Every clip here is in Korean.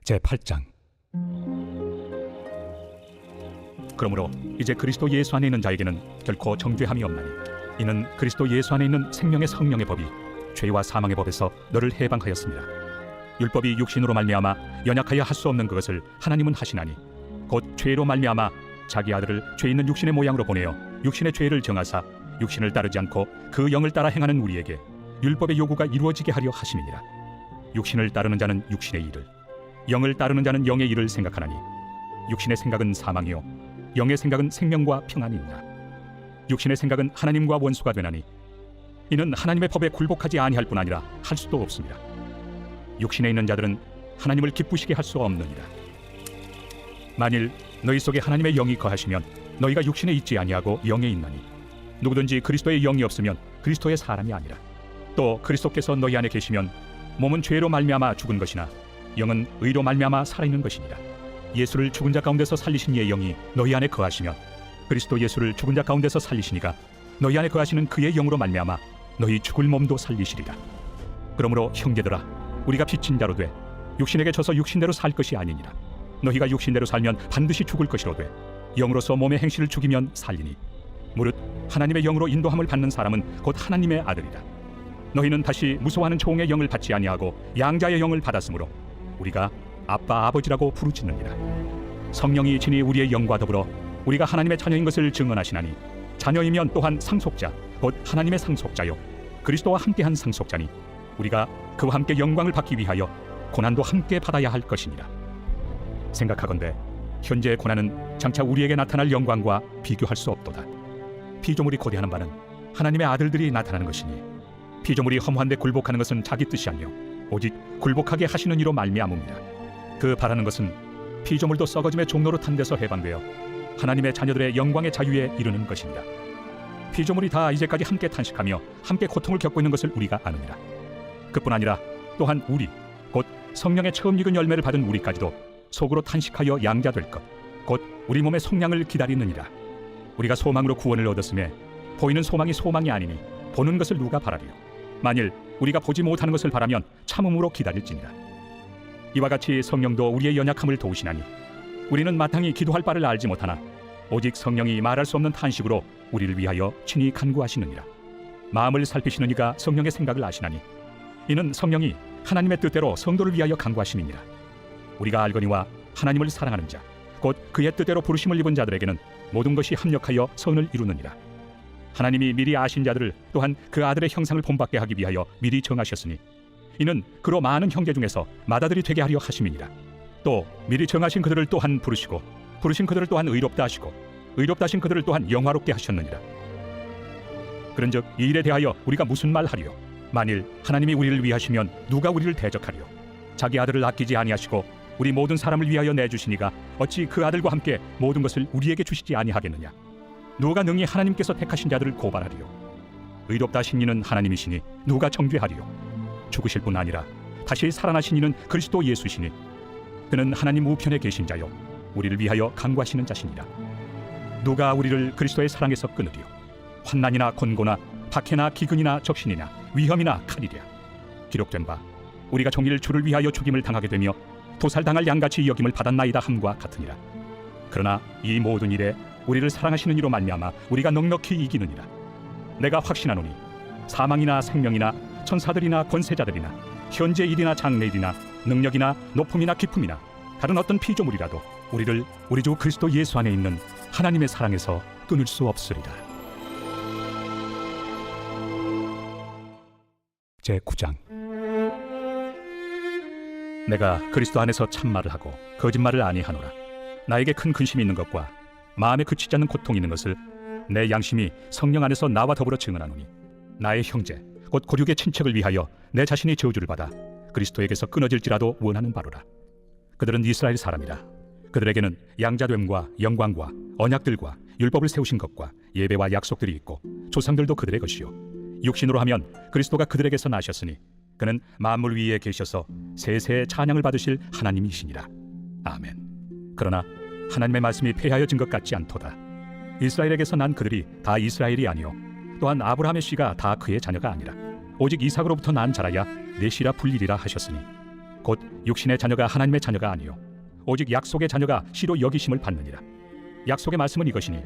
제8장. 그러므로 이제 그리스도 예수 안에 있는 자에게는 결코 정죄함이 없나니, 이는 그리스도 예수 안에 있는 생명의 성령의 법이 죄와 사망의 법에서 너를 해방하였습니다. 율법이 육신으로 말미암아 연약하여 할 수 없는 그것을 하나님은 하시나니, 곧 죄로 말미암아 자기 아들을 죄 있는 육신의 모양으로 보내어 육신의 죄를 정하사 육신을 따르지 않고 그 영을 따라 행하는 우리에게 율법의 요구가 이루어지게 하려 하심이니라. 육신을 따르는 자는 육신의 일을, 영을 따르는 자는 영의 일을 생각하나니, 육신의 생각은 사망이요 영의 생각은 생명과 평안이니라. 육신의 생각은 하나님과 원수가 되나니, 이는 하나님의 법에 굴복하지 아니할 뿐 아니라 할 수도 없습니다. 육신에 있는 자들은 하나님을 기쁘시게 할 수 없느니라. 만일 너희 속에 하나님의 영이 거하시면 너희가 육신에 있지 아니하고 영에 있나니, 누구든지 그리스도의 영이 없으면 그리스도의 사람이 아니라. 또 그리스도께서 너희 안에 계시면 몸은 죄로 말미암아 죽은 것이나 영은 의로 말미암아 살아있는 것이니라. 예수를 죽은 자 가운데서 살리신 이의 영이 너희 안에 거하시면 그리스도 예수를 죽은 자 가운데서 살리시니가 너희 안에 거하시는 그의 영으로 말미암아 너희 죽을 몸도 살리시리라. 그러므로 형제들아, 우리가 빚진 자로 돼 육신에게 져서 육신대로 살 것이 아니니라. 너희가 육신대로 살면 반드시 죽을 것이로 돼 영으로서 몸의 행실을 죽이면 살리니, 무릇 하나님의 영으로 인도함을 받는 사람은 곧 하나님의 아들이라. 너희는 다시 무서워하는 종의 영을 받지 아니하고 양자의 영을 받았으므로 우리가 아빠 아버지라고 부르짖느니라. 성령이 친히 우리의 영과 더불어 우리가 하나님의 자녀인 것을 증언하시나니, 자녀이면 또한 상속자 곧 하나님의 상속자요 그리스도와 함께한 상속자니, 우리가 그와 함께 영광을 받기 위하여 고난도 함께 받아야 할 것이니라. 생각하건대 현재의 고난은 장차 우리에게 나타날 영광과 비교할 수 없도다. 피조물이 고대하는 바는 하나님의 아들들이 나타나는 것이니, 피조물이 허무한 데 굴복하는 것은 자기 뜻이 아니요 오직 굴복하게 하시는 이로 말미암음이라. 그 바라는 것은 피조물도 썩어짐의 종로로 탄 데서 해방되어 하나님의 자녀들의 영광의 자유에 이르는 것이니라. 피조물이 다 이제까지 함께 탄식하며 함께 고통을 겪고 있는 것을 우리가 아느니라. 그뿐 아니라 또한 우리 곧 성령의 처음 익은 열매를 받은 우리까지도 속으로 탄식하여 양자될 것 곧 우리 몸의 속량을 기다리느니라. 우리가 소망으로 구원을 얻었음에 보이는 소망이 소망이 아니니 보는 것을 누가 바라리요. 만일 우리가 보지 못하는 것을 바라면 참음으로 기다릴지니라. 이와 같이 성령도 우리의 연약함을 도우시나니, 우리는 마땅히 기도할 바를 알지 못하나 오직 성령이 말할 수 없는 탄식으로 우리를 위하여 친히 간구하시느니라. 마음을 살피시는 이가 성령의 생각을 아시나니, 이는 성령이 하나님의 뜻대로 성도를 위하여 간구하심이니라. 우리가 알거니와 하나님을 사랑하는 자 곧 그의 뜻대로 부르심을 입은 자들에게는 모든 것이 합력하여 선을 이루느니라. 하나님이 미리 아신 자들을 또한 그 아들의 형상을 본받게 하기 위하여 미리 정하셨으니, 이는 그로 많은 형제 중에서 맏아들이 되게 하려 하심이니라. 또 미리 정하신 그들을 또한 부르시고, 부르신 그들을 또한 의롭다 하시고, 의롭다 하신 그들을 또한 영화롭게 하셨느니라. 그런즉 이 일에 대하여 우리가 무슨 말 하리요? 만일 하나님이 우리를 위하시면 누가 우리를 대적하리요? 자기 아들을 아끼지 아니하시고 우리 모든 사람을 위하여 내주시니가 어찌 그 아들과 함께 모든 것을 우리에게 주시지 아니하겠느냐? 누가 능히 하나님께서 택하신 자들을 고발하리요? 의롭다 하신 이는 하나님이시니 누가 정죄하리요? 죽으실 뿐 아니라 다시 살아나신 이는 그리스도 예수시니, 그는 하나님 우편에 계신 자요 우리를 위하여 간구하시는 자시니라. 누가 우리를 그리스도의 사랑에서 끊으리요? 환난이나 곤고나 박해나 기근이나 적신이나 위험이나 칼이랴. 기록된 바 우리가 종일 주를 위하여 죽임을 당하게 되며 도살당할 양같이 여김을 받았나이다 함과 같으니라. 그러나 이 모든 일에 우리를 사랑하시는 이로 말미암아 우리가 넉넉히 이기느니라. 내가 확신하노니 사망이나 생명이나 천사들이나 권세자들이나 현재 일이나 장래일이나 능력이나 높음이나 깊음이나 다른 어떤 피조물이라도 우리를 우리 주 그리스도 예수 안에 있는 하나님의 사랑에서 끊을 수 없으리라. 제9장. 내가 그리스도 안에서 참말을 하고 거짓말을 아니하노라. 나에게 큰 근심이 있는 것과 마음에 그치지 않는 고통이 있는 것을 내 양심이 성령 안에서 나와 더불어 증언하노니, 나의 형제 곧 고륙의 친척을 위하여 내 자신이 저주를 받아 그리스도에게서 끊어질지라도 원하는 바로라. 그들은 이스라엘 사람이라. 그들에게는 양자됨과 영광과 언약들과 율법을 세우신 것과 예배와 약속들이 있고 조상들도 그들의 것이요 육신으로 하면 그리스도가 그들에게서 나셨으니 그는 만물 위에 계셔서 세세의 찬양을 받으실 하나님이시니라. 아멘. 그러나 하나님의 말씀이 폐하여진 것 같지 않도다. 이스라엘에게서 난 그들이 다 이스라엘이 아니요 또한 아브라함의 씨가 다 그의 자녀가 아니라 오직 이삭으로부터 난 자라야 내 씨라 불리리라 하셨으니, 곧 육신의 자녀가 하나님의 자녀가 아니요 오직 약속의 자녀가 씨로 여기심을 받느니라. 약속의 말씀은 이것이니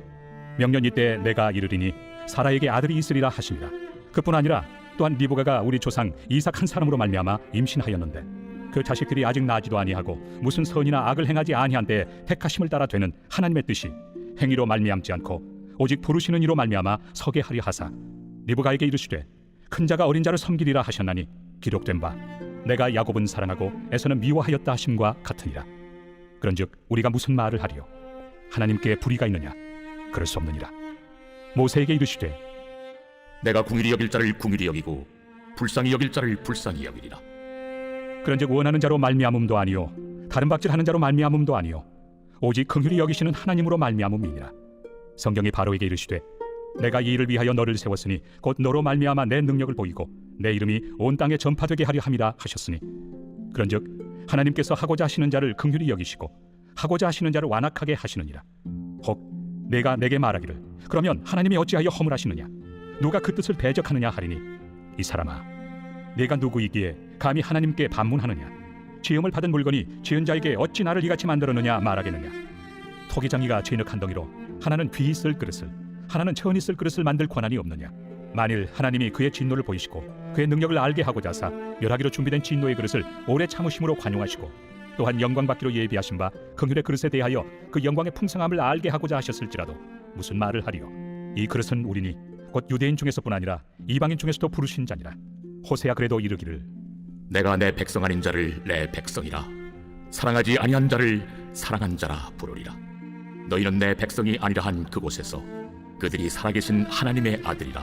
명년 이때 내가 이르리니 사라에게 아들이 있으리라 하심이라. 그뿐 아니라 또한 리브가가 우리 조상 이삭 한 사람으로 말미암아 임신하였는데 그 자식들이 아직 나지도 아니하고 무슨 선이나 악을 행하지 아니한 때에 택하심을 따라 되는 하나님의 뜻이 행위로 말미암지 않고 오직 부르시는 이로 말미암아 서게 하려 하사 리브가에게 이르시되 큰 자가 어린 자를 섬기리라 하셨나니 기록된 바 내가 야곱은 사랑하고 에서는 미워하였다 하심과 같으니라. 그런즉 우리가 무슨 말을 하리요? 하나님께 불의가 있느냐? 그럴 수 없느니라. 모세에게 이르시되 내가 궁일이 여길 자를 궁일이 여기고 불쌍히 여길 자를 불쌍히 여기리라. 그런즉 원하는 자로 말미암음도 아니요 다른 박질하는 자로 말미암음도 아니요 오직 긍휼히 여기시는 하나님으로 말미암음이니라. 성경이 바로에게 이르시되 내가 이 일을 위하여 너를 세웠으니 곧 너로 말미암아 내 능력을 보이고 내 이름이 온 땅에 전파되게 하려 함이라 하셨으니 그런즉 하나님께서 하고자 하시는 자를 긍휼히 여기시고 하고자 하시는 자를 완악하게 하시느니라. 혹 내가 내게 말하기를 그러면 하나님이 어찌하여 허물하시느냐? 누가 그 뜻을 대적하느냐 하리니 이 사람아 내가 누구이기에 감히 하나님께 반문하느냐? 지음을 받은 물건이 지은 자에게 어찌 나를 이같이 만들었느냐 말하겠느냐? 토기장이가 진흙 한 덩이로 하나는 귀 있을 그릇을 하나는 천 있을 그릇을 만들 권한이 없느냐? 만일 하나님이 그의 진노를 보이시고 그의 능력을 알게 하고자 하사 멸하기로 준비된 진노의 그릇을 오래 참으심으로 관용하시고 또한 영광 받기로 예비하신 바 긍휼의 그릇에 대하여 그 영광의 풍성함을 알게 하고자 하셨을지라도 무슨 말을 하리요? 이 그릇은 우리니 곧 유대인 중에서뿐 아니라 이방인 중에서도 부르신 자니라. 호세야 그래도 이르기를 내가 내 백성 아닌 자를 내 백성이라 사랑하지 아니한 자를 사랑한 자라 부르리라. 너희는 내 백성이 아니라 한 그곳에서 그들이 살아계신 하나님의 아들이라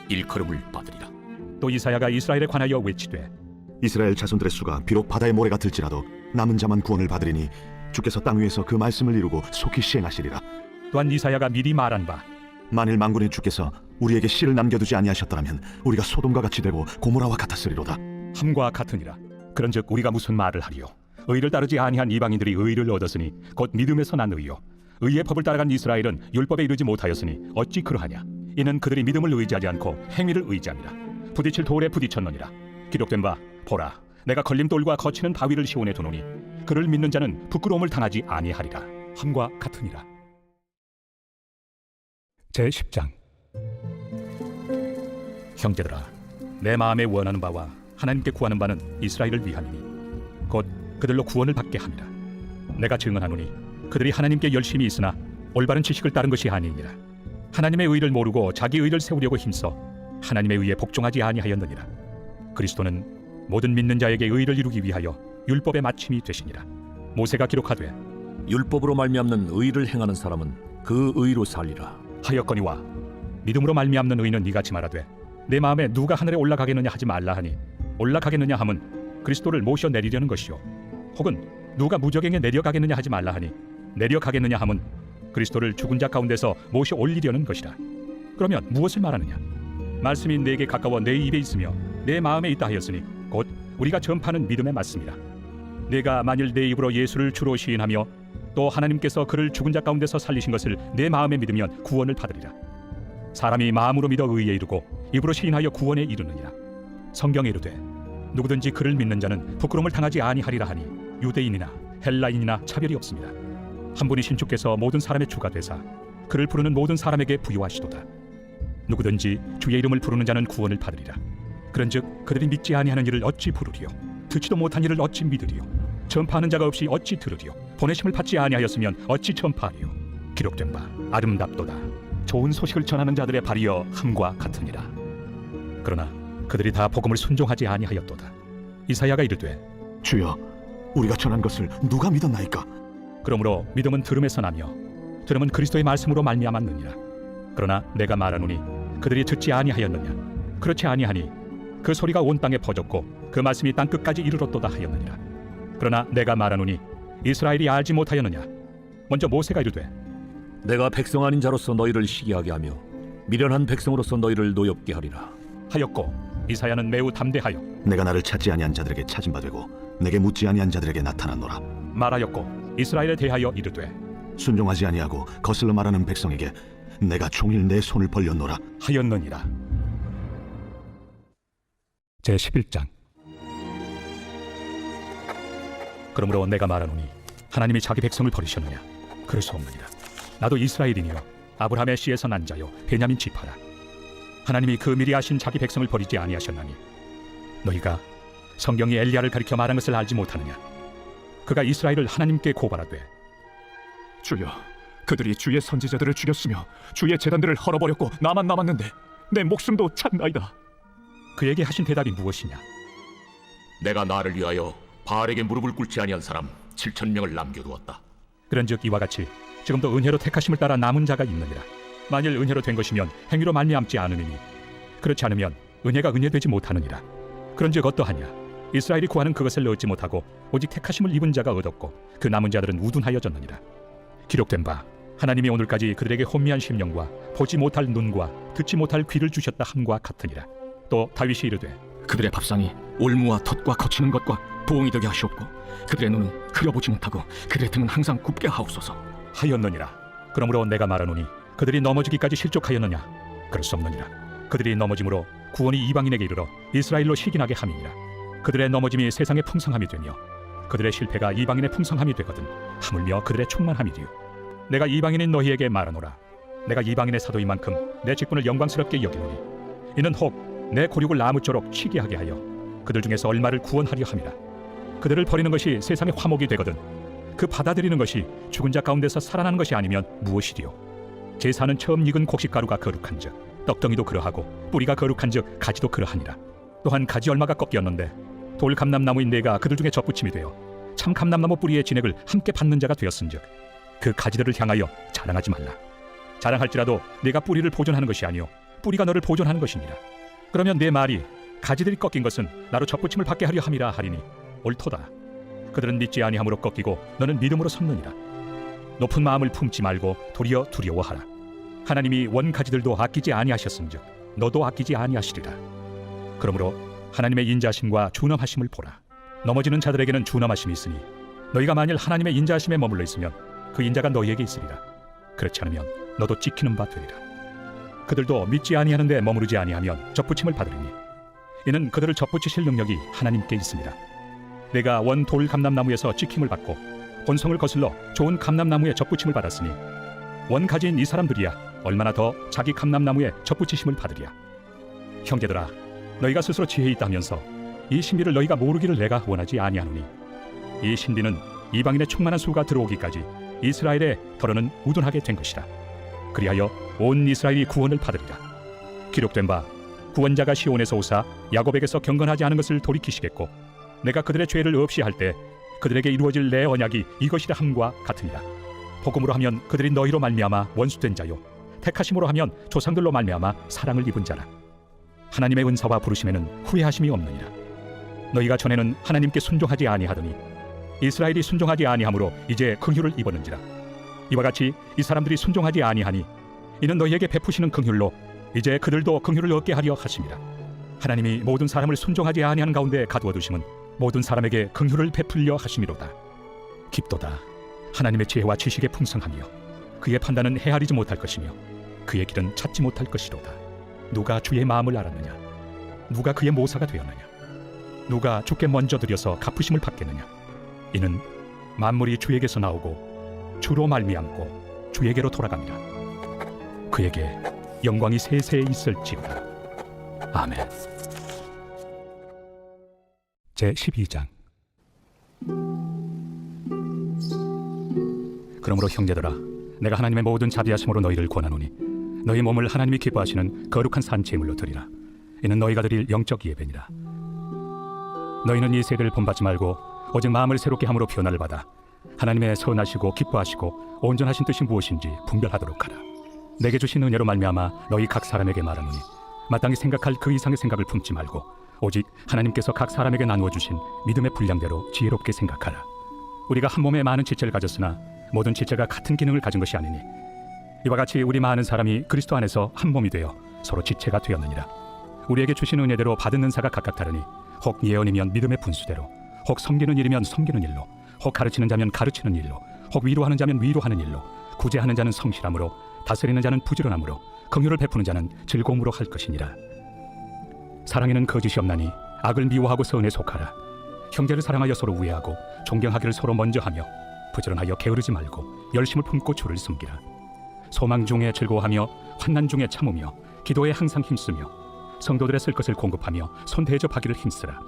일컬음을 받으리라. 또 이사야가 이스라엘에 관하여 외치되 이스라엘 자손들의 수가 비록 바다의 모래 같을지라도 남은 자만 구원을 받으리니 주께서 땅 위에서 그 말씀을 이루고 속히 시행하시리라. 또한 이사야가 미리 말한 바 만일 만군의 주께서 우리에게 씨를 남겨두지 아니하셨더라면 우리가 소돔과 같이 되고 고모라와 같았으리로다. 함과 같으니라. 그런즉 우리가 무슨 말을 하리요? 의를 따르지 아니한 이방인들이 의를 얻었으니 곧 믿음에서 난 의요 의의 법을 따라간 이스라엘은 율법에 이르지 못하였으니 어찌 그러하냐? 이는 그들이 믿음을 의지하지 않고 행위를 의지함이라. 부딪힐 돌에 부딪혔느니라. 기록된 바 보라 내가 걸림돌과 거치는 바위를 시온에 두노니 그를 믿는 자는 부끄러움을 당하지 아니하리라. 함과 같으니라. 제10장. 형제들아 내 마음에 원하는 바와 하나님께 구하는 바는 이스라엘을 위함이니 곧 그들로 구원을 받게 함이라. 내가 증언하노니 그들이 하나님께 열심히 있으나 올바른 지식을 따른 것이 아니니라. 하나님의 의를 모르고 자기 의를 세우려고 힘써 하나님의 의에 복종하지 아니하였느니라. 그리스도는 모든 믿는 자에게 의를 이루기 위하여 율법의 마침이 되시니라. 모세가 기록하되 율법으로 말미암는 의를 행하는 사람은 그 의로 살리라 하였거니와 믿음으로 말미암는 의는 이같이 말하되 내 마음에 누가 하늘에 올라가겠느냐 하지 말라 하니 올라가겠느냐 함은 그리스도를 모셔 내리려는 것이요 혹은 누가 무저갱에 내려가겠느냐 하지 말라 하니 내려가겠느냐 함은 그리스도를 죽은 자 가운데서 모셔 올리려는 것이라. 그러면 무엇을 말하느냐? 말씀이 내게 가까워 내 입에 있으며 내 마음에 있다 하였으니 곧 우리가 전파하는 믿음에 맞습니다. 내가 만일 내 입으로 예수를 주로 시인하며 또 하나님께서 그를 죽은 자 가운데서 살리신 것을 내 마음에 믿으면 구원을 받으리라. 사람이 마음으로 믿어 의에 이르고 입으로 시인하여 구원에 이르느니라. 성경에 이르되 누구든지 그를 믿는 자는 부끄러움을 당하지 아니하리라 하니 유대인이나 헬라인이나 차별이 없습니다. 한 분이신 주께서 모든 사람의 주가 되사 그를 부르는 모든 사람에게 부요하시도다. 누구든지 주의 이름을 부르는 자는 구원을 받으리라. 그런즉 그들이 믿지 아니하는 일을 어찌 부르리요? 듣지도 못한 일을 어찌 믿으리요? 전파하는 자가 없이 어찌 들으리요? 보내심을 받지 아니하였으면 어찌 전파하리요? 기록된 바 아름답도다. 좋은 소식을 전하는 자들의 발이여 함과 같으니라. 그러나 그들이 다 복음을 순종하지 아니하였도다. 이사야가 이르되 주여 우리가 전한 것을 누가 믿었나이까? 그러므로 믿음은 들음에서 나며 들음은 그리스도의 말씀으로 말미암았느니라. 그러나 내가 말하노니 그들이 듣지 아니하였느냐? 그렇지 아니하니 그 소리가 온 땅에 퍼졌고 그 말씀이 땅 끝까지 이르렀도다 하였느니라. 그러나 내가 말하노니 이스라엘이 알지 못하였느냐? 먼저 모세가 이르되 내가 백성 아닌 자로서 너희를 시기하게 하며 미련한 백성으로서 너희를 노엽게 하리라 하였고 이사야는 매우 담대하여 내가 나를 찾지 아니한 자들에게 찾은 바 되고 내게 묻지 아니한 자들에게 나타났노라. 말하였고 이스라엘에 대하여 이르되 순종하지 아니하고 거슬러 말하는 백성에게 내가 종일 내 손을 벌렸노라 하였느니라. 제11장. 그러므로 내가 말하노니 하나님이 자기 백성을 버리셨느냐? 그럴 수 없느니라. 나도 이스라엘이니요 아브라함의 씨에서 난 자요 베냐민 지파라. 하나님이 그 미리 아신 자기 백성을 버리지 아니하셨나니 너희가 성경이 엘리야를 가리켜 말한 것을 알지 못하느냐? 그가 이스라엘을 하나님께 고발하되 주여, 그들이 주의 선지자들을 죽였으며 주의 제단들을 헐어버렸고 나만 남았는데 내 목숨도 찾나이다. 그에게 하신 대답이 무엇이냐? 내가 나를 위하여 바알에게 무릎을 꿇지 아니한 사람 7,000명을 남겨두었다. 그런즉 이와 같이 지금도 은혜로 택하심을 따라 남은 자가 있느니라. 만일 은혜로 된 것이면 행위로 말미암지 않으니 그렇지 않으면 은혜가 은혜되지 못하느니라. 그런즉 어떠하냐? 이스라엘이 구하는 그것을 얻지 못하고 오직 택하심을 입은 자가 얻었고 그 남은 자들은 우둔하여졌느니라. 기록된 바 하나님이 오늘까지 그들에게 혼미한 심령과 보지 못할 눈과 듣지 못할 귀를 주셨다 함과 같으니라. 또 다윗이 이르되 그들의 밥상이 올무와 덫과 거치는 것과 보응이 되게 하시옵고 그들의 눈은 흐려보지 못하고 그들의 등은 항상 굽게 하옵소서. 하였느니라. 그러므로 내가 말하노니 그들이 넘어지기까지 실족하였느냐? 그럴 수 없느니라. 그들이 넘어짐으로 구원이 이방인에게 이르러 이스라엘로 시긴하게 함이니라. 그들의 넘어짐이 세상의 풍성함이 되며 그들의 실패가 이방인의 풍성함이 되거든 하물며 그들의 충만함이리요. 내가 이방인인 너희에게 말하노라. 내가 이방인의 사도인 만큼 내 직분을 영광스럽게 여기노니 이는 혹 내 고륙을 나무쪼록 쉬게 하게 하여 그들 중에서 얼마를 구원하려 함이라. 그들을 버리는 것이 세상의 화목이 되거든 그 받아들이는 것이 죽은 자 가운데서 살아나는 것이 아니면 무엇이리요? 제사는 처음 익은 곡식가루가 거룩한즉 떡덩이도 그러하고 뿌리가 거룩한즉 가지도 그러하니라. 또한 가지 얼마가 꺾였는데 돌 감람나무인 내가 그들 중에 접붙임이 되어 참 감람나무 뿌리의 진액을 함께 받는 자가 되었은즉 그 가지들을 향하여 자랑하지 말라. 자랑할지라도 내가 뿌리를 보존하는 것이 아니요 뿌리가 너를 보존하는 것이니라. 그러면 내 말이 가지들이 꺾인 것은 나로 접붙임을 받게 하려 함이라 하리니 옳도다. 그들은 믿지 아니함으로 꺾이고 너는 믿음으로 섰느니라. 높은 마음을 품지 말고 도리어 두려워하라. 하나님이 원 가지들도 아끼지 아니하셨은즉 너도 아끼지 아니하시리라. 그러므로 하나님의 인자하심과 준엄하심을 보라. 넘어지는 자들에게는 준엄하심이 있으니 너희가 만일 하나님의 인자하심에 머물러 있으면 그 인자가 너희에게 있으리라. 그렇지 않으면 너도 찍히는 바 되리라. 그들도 믿지 아니하는데 머무르지 아니하면 접붙임을 받으리니 이는 그들을 접붙이실 능력이 하나님께 있습니다. 내가 원 돌 감람나무에서 찍힘을 받고 본성을 거슬러 좋은 감람나무에 접붙임을 받았으니 원 가지인 이 사람들이야 얼마나 더 자기 감람나무에 접붙이심을 받으리야. 형제들아, 너희가 스스로 지혜 있다 하면서 이 신비를 너희가 모르기를 내가 원하지 아니하노니 이 신비는 이방인의 충만한 수가 들어오기까지 이스라엘의 더러는 우둔하게 된 것이라. 그리하여 온 이스라엘이 구원을 받으리라. 기록된 바 구원자가 시온에서 오사 야곱에게서 경건하지 않은 것을 돌이키시겠고 내가 그들의 죄를 없이 할 때 그들에게 이루어질 내 언약이 이것이라 함과 같으니라. 복음으로 하면 그들이 너희로 말미암아 원수된 자요 택하심으로 하면 조상들로 말미암아 사랑을 입은 자라. 하나님의 은사와 부르심에는 후회하심이 없느니라. 너희가 전에는 하나님께 순종하지 아니하더니 이스라엘이 순종하지 아니하므로 이제 긍휼을 입었는지라. 이와 같이 이 사람들이 순종하지 아니하니 이는 너희에게 베푸시는 긍휼로 이제 그들도 긍휼을 얻게 하려 하심이라. 하나님이 모든 사람을 순종하지 아니하는 가운데 가두어 두심은 모든 사람에게 긍휼을 베풀려 하심이로다. 깊도다. 하나님의 지혜와 지식의 풍성하며 그의 판단은 헤아리지 못할 것이며 그의 길은 찾지 못할 것이로다. 누가 주의 마음을 알았느냐? 누가 그의 모사가 되었느냐? 누가 주께 먼저 드려서 갚으심을 받겠느냐? 이는 만물이 주에게서 나오고 주로 말미암고 주에게로 돌아갑니다. 그에게 영광이 세세에 있을지로다. 아멘. 제12장. 그러므로 형제들아, 내가 하나님의 모든 자비하심으로 너희를 권하노니 너희 몸을 하나님이 기뻐하시는 거룩한 산 제물로 드리라. 이는 너희가 드릴 영적 예배니라. 너희는 이 세대를 본받지 말고 오직 마음을 새롭게 함으로 변화를 받아 하나님의 선하시고 기뻐하시고 온전하신 뜻이 무엇인지 분별하도록 하라. 내게 주신 은혜로 말미암아 너희 각 사람에게 말하노니 마땅히 생각할 그 이상의 생각을 품지 말고 오직 하나님께서 각 사람에게 나누어 주신 믿음의 분량대로 지혜롭게 생각하라. 우리가 한 몸에 많은 지체를 가졌으나 모든 지체가 같은 기능을 가진 것이 아니니 이와 같이 우리 많은 사람이 그리스도 안에서 한 몸이 되어 서로 지체가 되었느니라. 우리에게 주신 은혜대로 받은 은사가 각각 다르니 혹 예언이면 믿음의 분수대로, 혹 섬기는 일이면 섬기는 일로, 혹 가르치는 자면 가르치는 일로, 혹 위로하는 자면 위로하는 일로, 구제하는 자는 성실함으로, 다스리는 자는 부지런함으로, 긍휼을 베푸는 자는 즐거움으로 할 것이니라. 사랑에는 거짓이 없나니 악을 미워하고 선에 속하라. 형제를 사랑하여 서로 우애하고 존경하기를 서로 먼저 하며 부지런하여 게으르지 말고 열심을 품고 주를 섬기라. 소망 중에 즐거워하며 환난 중에 참으며 기도에 항상 힘쓰며 성도들의 쓸 것을 공급하며 손 대접하기를 힘쓰라.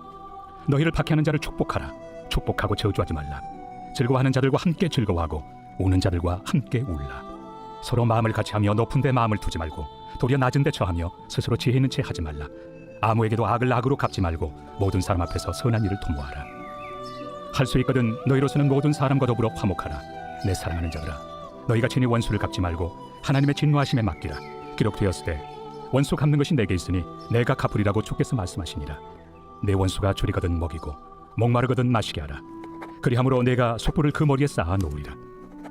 너희를 박해하는 자를 축복하라. 축복하고 저주하지 말라. 즐거워하는 자들과 함께 즐거워하고 우는 자들과 함께 울라. 서로 마음을 같이하며 높은 데 마음을 두지 말고 도리어 낮은 데 처하며 스스로 지혜 있는 채 하지 말라. 아무에게도 악을 악으로 갚지 말고 모든 사람 앞에서 선한 일을 도모하라. 할 수 있거든 너희로서는 모든 사람과 더불어 화목하라. 내 사랑하는 자들아, 너희가 친히 원수를 갚지 말고 하나님의 진노하심에 맡기라. 기록되었으되 원수 갚는 것이 내게 있으니 내가 갚으리라고 주께서 말씀하시니라. 내 원수가 줄이거든 먹이고 목마르거든 마시게 하라. 그리함으로 내가 촛불을 그 머리에 쌓아 놓으리라.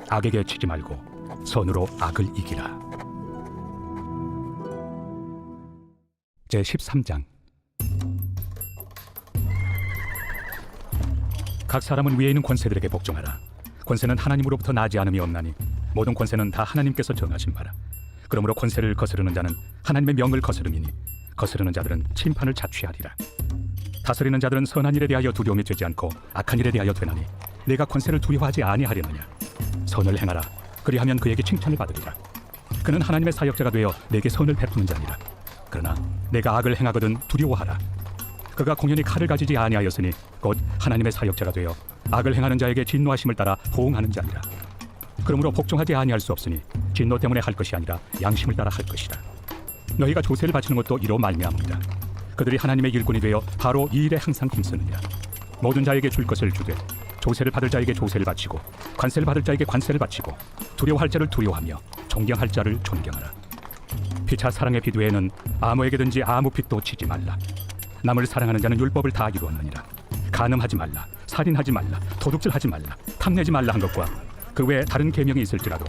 악에게 치지 말고 선으로 악을 이기라. 제13장. 각 사람은 위에 있는 권세들에게 복종하라. 권세는 하나님으로부터 나지 않음이 없나니 모든 권세는 다 하나님께서 정하신 바라. 그러므로 권세를 거스르는 자는 하나님의 명을 거스름이니 거스르는 자들은 심판을 자취하리라. 다스리는 자들은 선한 일에 대하여 두려움이 되지 않고 악한 일에 대하여 되나니 내가 권세를 두려워하지 아니하려느냐. 선을 행하라. 그리하면 그에게 칭찬을 받으리라. 그는 하나님의 사역자가 되어 내게 선을 베푸는 자니라. 그러나 내가 악을 행하거든 두려워하라. 그가 공연히 칼을 가지지 아니하였으니 곧 하나님의 사역자가 되어 악을 행하는 자에게 진노하심을 따라 호응하는 자니라. 그러므로 복종하지 아니할 수 없으니 진노 때문에 할 것이 아니라 양심을 따라 할 것이라. 너희가 조세를 바치는 것도 이로 말미암으리라. 그들이 하나님의 일꾼이 되어 바로 이 일에 항상 힘쓰느니라. 모든 자에게 줄 것을 주되 조세를 받을 자에게 조세를 바치고 관세를 받을 자에게 관세를 바치고 두려워할 자를 두려워하며 존경할 자를 존경하라. 피차 사랑의 비두에는 아무에게든지 아무 빚도 지지 말라. 남을 사랑하는 자는 율법을 다 이루었느니라. 간음하지 말라, 살인하지 말라, 도둑질하지 말라, 탐내지 말라 한 것과 그 외에 다른 계명이 있을지라도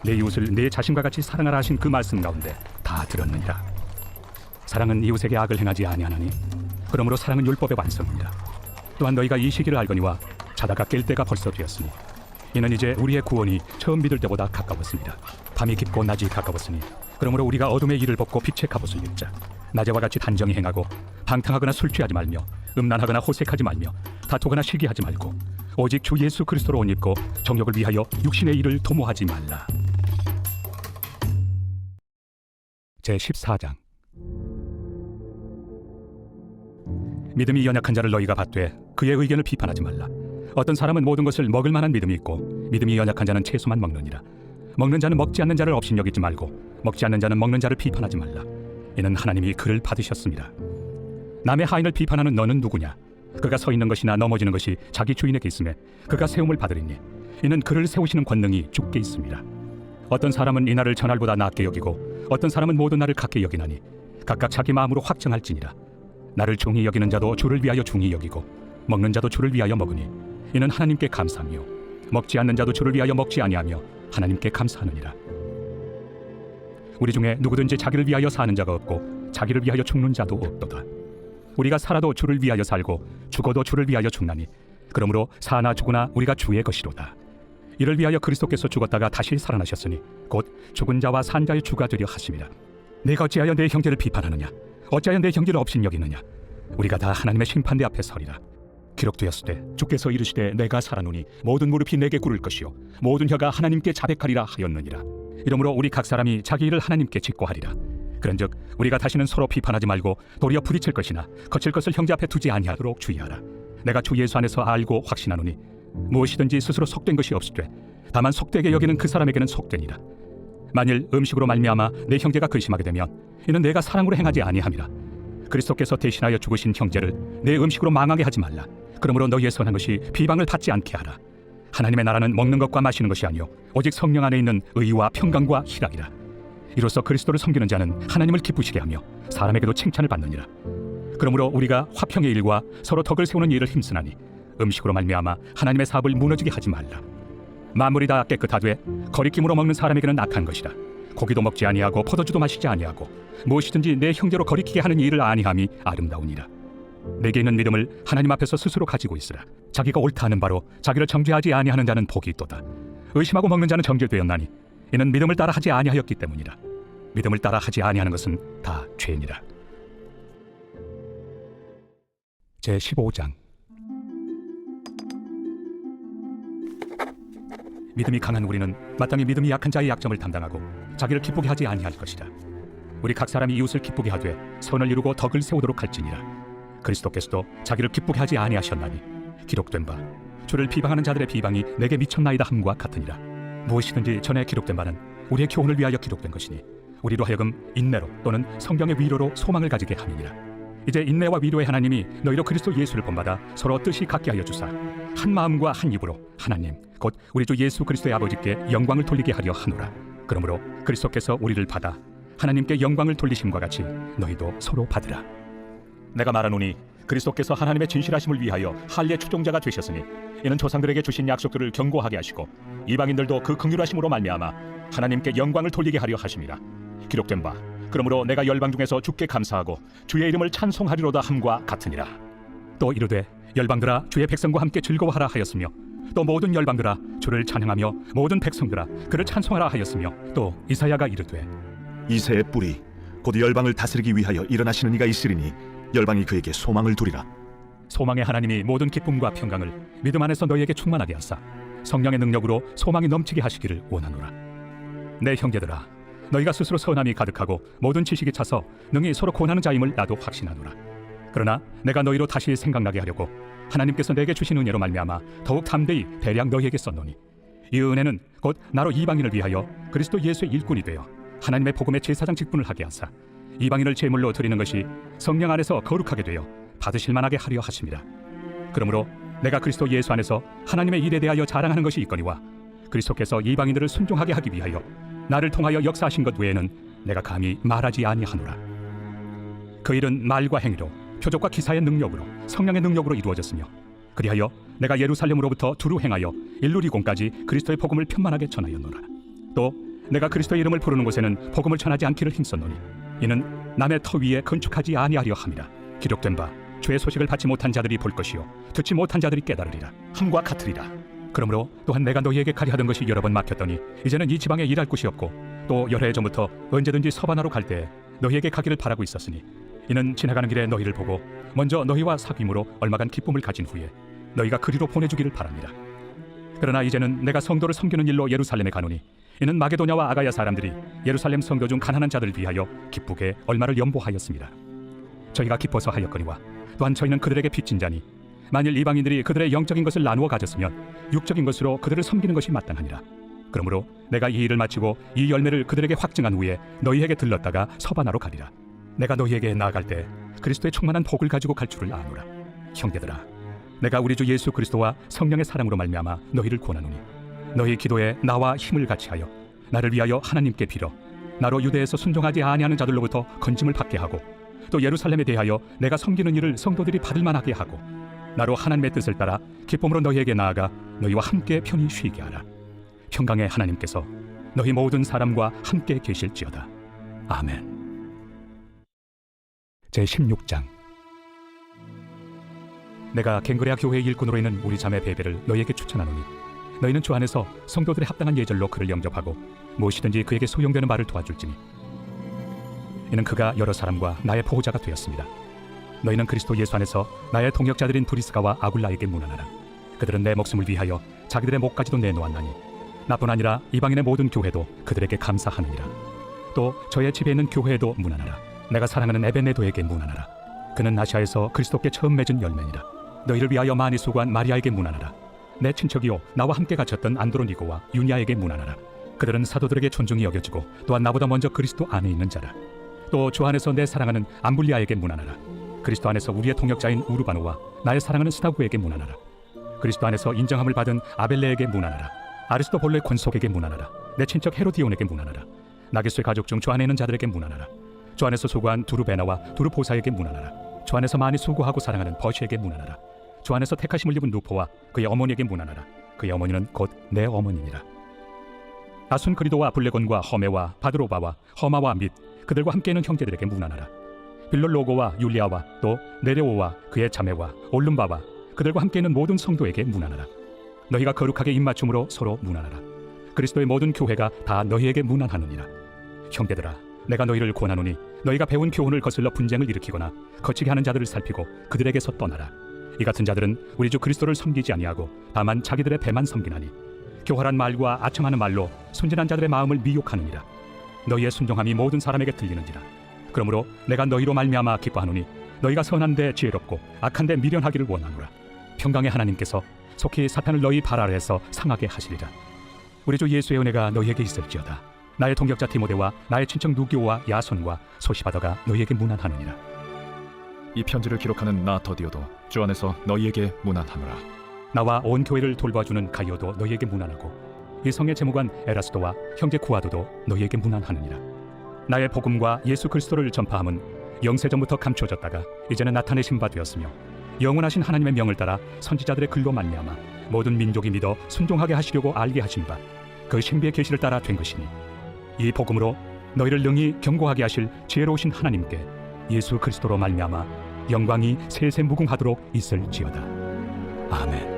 내 이웃을 내 자신과 같이 사랑하라 하신 그 말씀 가운데 다 들었느니라. 사랑은 이웃에게 악을 행하지 아니하나니 그러므로 사랑은 율법의 완성이니라. 또한 너희가 이 시기를 알거니와 자다가 깰 때가 벌써 되었으니 이는 이제 우리의 구원이 처음 믿을 때보다 가까웠습니다. 밤이 깊고 낮이 가까웠으니 그러므로 우리가 어둠의 일을 벗고 빛의 갑옷을 입자. 낮에와 같이 단정히 행하고 방탕하거나 술 취하지 말며 음란하거나 호색하지 말며 다투거나 시기하지 말고 오직 주 예수 그리스도로 옷 입고 정욕을 위하여 육신의 일을 도모하지 말라. 제14장. 믿음이 연약한 자를 너희가 받되 그의 의견을 비판하지 말라. 어떤 사람은 모든 것을 먹을 만한 믿음이 있고 믿음이 연약한 자는 채소만 먹느니라. 먹는 자는 먹지 않는 자를 업신여기지 말고 먹지 않는 자는 먹는 자를 비판하지 말라. 이는 하나님이 그를 받으셨습니다. 남의 하인을 비판하는 너는 누구냐? 그가 서 있는 것이나 넘어지는 것이 자기 주인에게 있음에 그가 세움을 받으리니 이는 그를 세우시는 권능이 주께 있습니다. 어떤 사람은 이 날을 전날보다 낮게 여기고 어떤 사람은 모든 날을 같게 여기나니 각각 자기 마음으로 확정할지니라. 나를 중히 여기는 자도 주를 위하여 중히 여기고 먹는 자도 주를 위하여 먹으니 이는 하나님께 감사하며 먹지 않는 자도 주를 위하여 먹지 아니하며 하나님께 감사하느니라. 우리 중에 누구든지 자기를 위하여 사는 자가 없고 자기를 위하여 죽는 자도 없도다. 우리가 살아도 주를 위하여 살고 죽어도 주를 위하여 죽나니 그러므로 사나 죽으나 우리가 주의 것이로다. 이를 위하여 그리스도께서 죽었다가 다시 살아나셨으니 곧 죽은 자와 산 자의 주가 되려 하심이라. 내가 어찌하여 내 형제를 비판하느냐? 어찌하여 내 형제를 업신여기느냐? 우리가 다 하나님의 심판대 앞에 서리라. 기록되었으되 주께서 이르시되 내가 살아노니 모든 무릎이 내게 꿇을 것이요 모든 혀가 하나님께 자백하리라 하였느니라. 이러므로 우리 각 사람이 자기 일을 하나님께 직고하리라. 그런즉 우리가 다시는 서로 비판하지 말고 도리어 부딪힐 것이나 거칠 것을 형제 앞에 두지 아니하도록 주의하라. 내가 주 예수 안에서 알고 확신하노니 무엇이든지 스스로 속된 것이 없으되 다만 속되게 여기는 그 사람에게는 속되니라. 만일 음식으로 말미암아 내 형제가 근심하게 되면 이는 내가 사랑으로 행하지 아니함이라. 그리스도께서 대신하여 죽으신 형제를 내 음식으로 망하게 하지 말라. 그러므로 너희의 선한 것이 비방을 받지 않게 하라. 하나님의 나라는 먹는 것과 마시는 것이 아니요 오직 성령 안에 있는 의와 평강과 희락이라. 이로써 그리스도를 섬기는 자는 하나님을 기쁘시게 하며 사람에게도 칭찬을 받느니라. 그러므로 우리가 화평의 일과 서로 덕을 세우는 일을 힘쓰나니 음식으로 말미암아 하나님의 사업을 무너지게 하지 말라. 만물이 다 깨끗하되 거리낌으로 먹는 사람에게는 악한 것이라. 고기도 먹지 아니하고 포도주도 마시지 아니하고 무엇이든지 내 형제로 거리키게 하는 일을 아니함이 아름다우니라. 내게 있는 믿음을 하나님 앞에서 스스로 가지고 있으라. 자기가 옳다 하는 바로 자기를 정죄하지 아니하는 자는 복이 있도다. 의심하고 먹는 자는 정죄되었나니 이는 믿음을 따라 하지 아니하였기 때문이라. 믿음을 따라 하지 아니하는 것은 다 죄니라. 제15장. 믿음이 강한 우리는 마땅히 믿음이 약한 자의 약점을 담당하고 자기를 기쁘게 하지 아니할 것이라. 우리 각 사람이 이웃을 기쁘게 하되 선을 이루고 덕을 세우도록 할지니라. 그리스도께서도 자기를 기쁘게 하지 아니하셨나니 기록된 바 주를 비방하는 자들의 비방이 내게 미쳤나이다 함과 같으니라. 무엇이든지 전에 기록된 바는 우리의 교훈을 위하여 기록된 것이니 우리로 하여금 인내로 또는 성경의 위로로 소망을 가지게 함이니라. 이제 인내와 위로의 하나님이 너희로 그리스도 예수를 본받아 서로 뜻이 같게 하여 주사 한 마음과 한 입으로 하나님 곧 우리 주 예수 그리스도의 아버지께 영광을 돌리게 하려 하노라. 그러므로 그리스도께서 우리를 받아 하나님께 영광을 돌리심과 같이 너희도 서로 받으라. 내가 말하노니 그리스도께서 하나님의 진실하심을 위하여 할례 추종자가 되셨으니 이는 조상들에게 주신 약속들을 견고하게 하시고 이방인들도 그 긍휼하심으로 말미암아 하나님께 영광을 돌리게 하려 하심이라. 기록된 바 그러므로 내가 열방 중에서 주께 감사하고 주의 이름을 찬송하리로다 함과 같으니라. 또 이르되 열방들아 주의 백성과 함께 즐거워하라 하였으며 또 모든 열방들아 주를 찬양하며 모든 백성들아 그를 찬송하라 하였으며 또 이사야가 이르되 이새의 뿌리 곧 열방을 다스리기 위하여 일어나시는 이가 있으리니 열방이 그에게 소망을 두리라. 소망의 하나님이 모든 기쁨과 평강을 믿음 안에서 너희에게 충만하게 하사 성령의 능력으로 소망이 넘치게 하시기를 원하노라. 내 형제들아 너희가 스스로 선함이 가득하고 모든 지식이 차서 능히 서로 권하는 자임을 나도 확신하노라. 그러나 내가 너희로 다시 생각나게 하려고 하나님께서 내게 주신 은혜로 말미암아 더욱 담대히 대량 너희에게 썼노니 이 은혜는 곧 나로 이방인을 위하여 그리스도 예수의 일꾼이 되어 하나님의 복음의 제사장 직분을 하게 하사 이방인을 제물로 드리는 것이 성령 안에서 거룩하게 되어 받으실 만하게 하려 하심이라. 그러므로 내가 그리스도 예수 안에서 하나님의 일에 대하여 자랑하는 것이 있거니와 그리스도께서 이방인들을 순종하게 하기 위하여 나를 통하여 역사하신 것 외에는 내가 감히 말하지 아니하노라. 그 일은 말과 행위로 표적과 기사의 능력으로 성령의 능력으로 이루어졌으며 그리하여 내가 예루살렘으로부터 두루 행하여 일루리공까지 그리스도의 복음을 편만하게 전하였노라. 또 내가 그리스도의 이름을 부르는 곳에는 복음을 전하지 않기를 힘썼노니 이는 남의 터 위에 건축하지 아니하려 함이라. 기록된 바 주의 소식을 받지 못한 자들이 볼 것이요 듣지 못한 자들이 깨달으리라 함과 같으리라. 그러므로 또한 내가 너희에게 가려 하던 것이 여러 번 막혔더니 이제는 이 지방에 일할 곳이 없고 또 여러 해 전부터 언제든지 서바나로 갈 때에 너희에게 가기를 바라고 있었으니 이는 지나가는 길에 너희를 보고 먼저 너희와 사귐으로 얼마간 기쁨을 가진 후에 너희가 그리로 보내주기를 바랍니다. 그러나 이제는 내가 성도를 섬기는 일로 예루살렘에 가노니 이는 마게도냐와 아가야 사람들이 예루살렘 성도 중 가난한 자들을 위하여 기쁘게 얼마를 연보하였습니다. 저희가 기뻐서 하였거니와 또한 저희는 그들에게 빚진 자니 만일 이방인들이 그들의 영적인 것을 나누어 가졌으면 육적인 것으로 그들을 섬기는 것이 마땅하니라. 그러므로 내가 이 일을 마치고 이 열매를 그들에게 확증한 후에 너희에게 들렀다가 서바나로 가리라. 내가 너희에게 나아갈 때 그리스도의 충만한 복을 가지고 갈 줄을 아노라. 형제들아 내가 우리 주 예수 그리스도와 성령의 사랑으로 말미암아 너희를 권하노니 너희 기도에 나와 힘을 같이하여 나를 위하여 하나님께 빌어 나로 유대에서 순종하지 아니하는 자들로부터 건짐을 받게 하고 또 예루살렘에 대하여 내가 섬기는 일을 성도들이 받을 만하게 하고 나로 하나님의 뜻을 따라 기쁨으로 너희에게 나아가 너희와 함께 편히 쉬게 하라. 평강의 하나님께서 너희 모든 사람과 함께 계실지어다. 아멘. 제16장. 내가 갱그레아 교회의 일꾼으로 있는 우리 자매 베베를 너희에게 추천하노니 너희는 주 안에서 성도들의 합당한 예절로 그를 영접하고 무엇이든지 그에게 소용되는 말을 도와줄지니 이는 그가 여러 사람과 나의 보호자가 되었습니다. 너희는 그리스도 예수 안에서 나의 동역자들인 브리스가와 아굴라에게 문안하라. 그들은 내 목숨을 위하여 자기들의 목까지도 내놓았나니 나뿐 아니라 이방인의 모든 교회도 그들에게 감사하느니라. 또 저의 집에 있는 교회에도 문안하라. 내가 사랑하는 에베네도에게 문안하라. 그는 아시아에서 그리스도께 처음 맺은 열매니라. 너희를 위하여 많이 수고한 마리아에게 문안하라. 내 친척이요 나와 함께 갇혔던 안드로니고와 유니아에게 문안하라. 그들은 사도들에게 존중이 여겨지고 또한 나보다 먼저 그리스도 안에 있는 자라. 또 주 안에서 내 사랑하는 암블리아에게 문안하라. 그리스도 안에서 우리의 동역자인 우르바노와 나의 사랑하는 스타구에게 문안하라. 그리스도 안에서 인정함을 받은 아벨레에게 문안하라. 아리스토볼레 권속에게 문안하라. 내 친척 헤로디온에게 문안하라. 나게수의 가족 중 주 안에 있는 자들에게 문안하라. 주 안에서 수고한 두루베나와 두루보사에게 문안하라. 주 안에서 많이 수고하고 사랑하는 버시에게 문안하라. 주 안에서 택하심을 입은 누포와 그의 어머니에게 문안하라. 그의 어머니는 곧 내 어머니니라. 아순그리도와 블레곤과 허메와 바드로바와 허마와 및 그들과 함께 있는 형제들에게 문안하라. 빌롤로고와 율리아와 또 네레오와 그의 자매와 올름바와 그들과 함께 있는 모든 성도에게 문안하라. 너희가 거룩하게 입맞춤으로 서로 문안하라. 그리스도의 모든 교회가 다 너희에게 문안하느니라. 형제들아 내가 너희를 권하노니 너희가 배운 교훈을 거슬러 분쟁을 일으키거나 거치게 하는 자들을 살피고 그들에게서 떠나라. 이 같은 자들은 우리 주 그리스도를 섬기지 아니하고 다만 자기들의 배만 섬기나니 교활한 말과 아첨하는 말로 순진한 자들의 마음을 미혹하느니라. 너희의 순종함이 모든 사람에게 들리는지라. 그러므로 내가 너희로 말미암아 기뻐하노니 너희가 선한데 지혜롭고 악한데 미련하기를 원하노라. 평강의 하나님께서 속히 사탄을 너희 발 아래에서 상하게 하시리라. 우리 주 예수의 은혜가 너희에게 있을지어다. 나의 동역자 디모데와 나의 친척 누기오와 야손과 소시바더가 너희에게 문안하느니라. 이 편지를 기록하는 나 더디오도 주 안에서 너희에게 문안하노라. 나와 온 교회를 돌봐주는 가이오도 너희에게 문안하고 이 성의 제무관 에라스도와 형제 구아도도 너희에게 문안하느니라. 나의 복음과 예수 그리스도를 전파함은 영세전부터 감추어졌다가 이제는 나타내신 바 되었으며 영원하신 하나님의 명을 따라 선지자들의 글로 말미암아 모든 민족이 믿어 순종하게 하시려고 알게 하신 바 그 신비의 계시를 따라 된 것이니 이 복음으로 너희를 능히 경고하게 하실 지혜로우신 하나님께 예수 그리스도로 말미암아 영광이 세세 무궁하도록 있을지어다. 아멘.